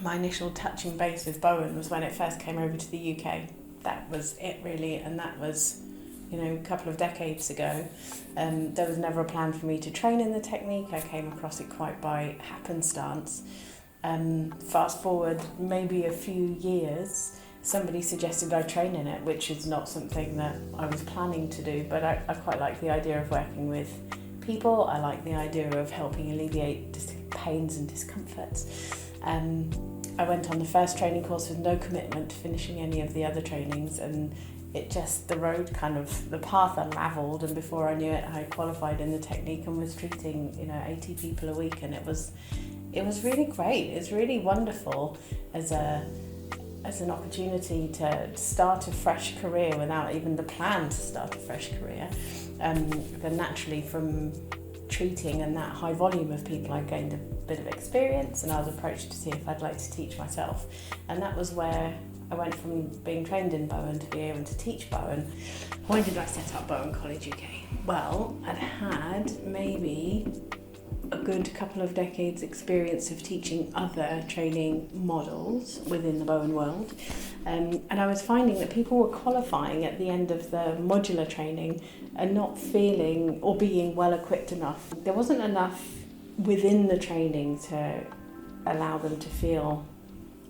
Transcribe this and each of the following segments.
my initial touching base with Bowen was when it first came over to the UK. That was it really, and that was, a couple of decades ago. There was never a plan for me to train in the technique. I came across it quite by happenstance. Fast forward maybe a few years, somebody suggested I train in it, which is not something that I was planning to do, but I quite like the idea of working with people. I like the idea of helping alleviate pains and discomforts. I went on the first training course with no commitment to finishing any of the other trainings, and the path unravelled, and before I knew it, I qualified in the technique and was treating 80 people a week, and it was really great. It's really wonderful as an opportunity to start a fresh career without even the plan to start a fresh career. Then naturally from treating and that high volume of people, I gained a bit of experience, and I was approached to see if I'd like to teach myself. And that was where I went from being trained in Bowen to be able to teach Bowen. Why did I set up Bowen College UK? Well, I'd had maybe a good couple of decades experience of teaching other training models within the Bowen world, and I was finding that people were qualifying at the end of the modular training and not feeling or being well equipped enough. There wasn't enough within the training to allow them to feel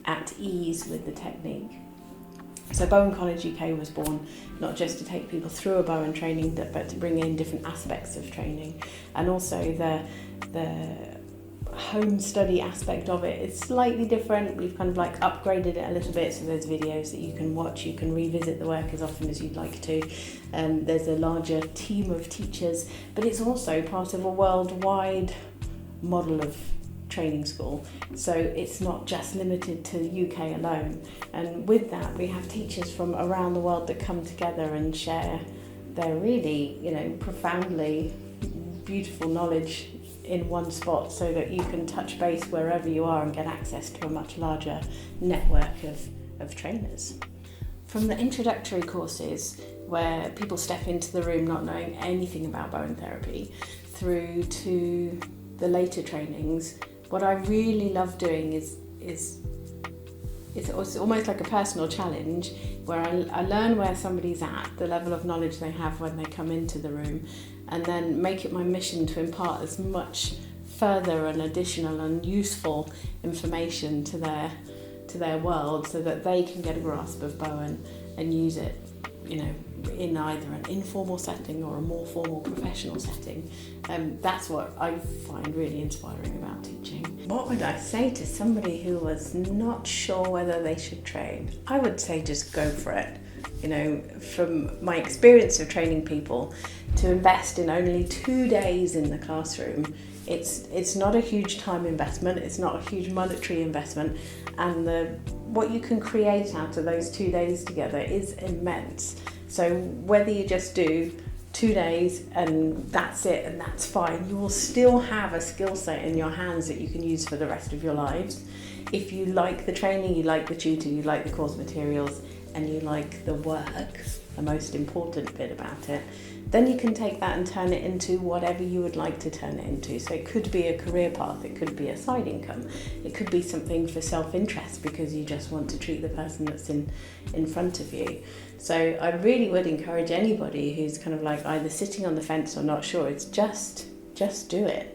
at ease with the technique. So Bowen College UK was born not just to take people through a Bowen training, but to bring in different aspects of training, and also the home study aspect of it is slightly different. We've kind of upgraded it a little bit, so there's videos that you can watch, you can revisit the work as often as you'd like to. There's a larger team of teachers, but it's also part of a worldwide model of training school, so it's not just limited to the UK alone. And with that, we have teachers from around the world that come together and share their really, profoundly beautiful knowledge in one spot, so that you can touch base wherever you are and get access to a much larger network of trainers. From the introductory courses, where people step into the room not knowing anything about Bowen Therapy, through to the later trainings, what I really love doing is it's almost like a personal challenge, where I learn where somebody's at, the level of knowledge they have when they come into the room, and then make it my mission to impart as much further and additional and useful information to their world, so that they can get a grasp of Bowen and use it, in either an informal setting or a more formal professional setting. That's what I find really inspiring about teaching. What would I say to somebody who was not sure whether they should train? I would say just go for it. From my experience of training people, to invest in only 2 days in the classroom, it's not a huge time investment, it's not a huge monetary investment, and what you can create out of those 2 days together is immense. So whether you just do 2 days and that's it and that's fine, you will still have a skill set in your hands that you can use for the rest of your lives. If you like the training, you like the tutor, you like the course materials, and you like the work, the most important bit about it, then you can take that and turn it into whatever you would like to turn it into. So it could be a career path, it could be a side income, it could be something for self-interest because you just want to treat the person that's in front of you. So I really would encourage anybody who's kind of either sitting on the fence or not sure, it's just do it.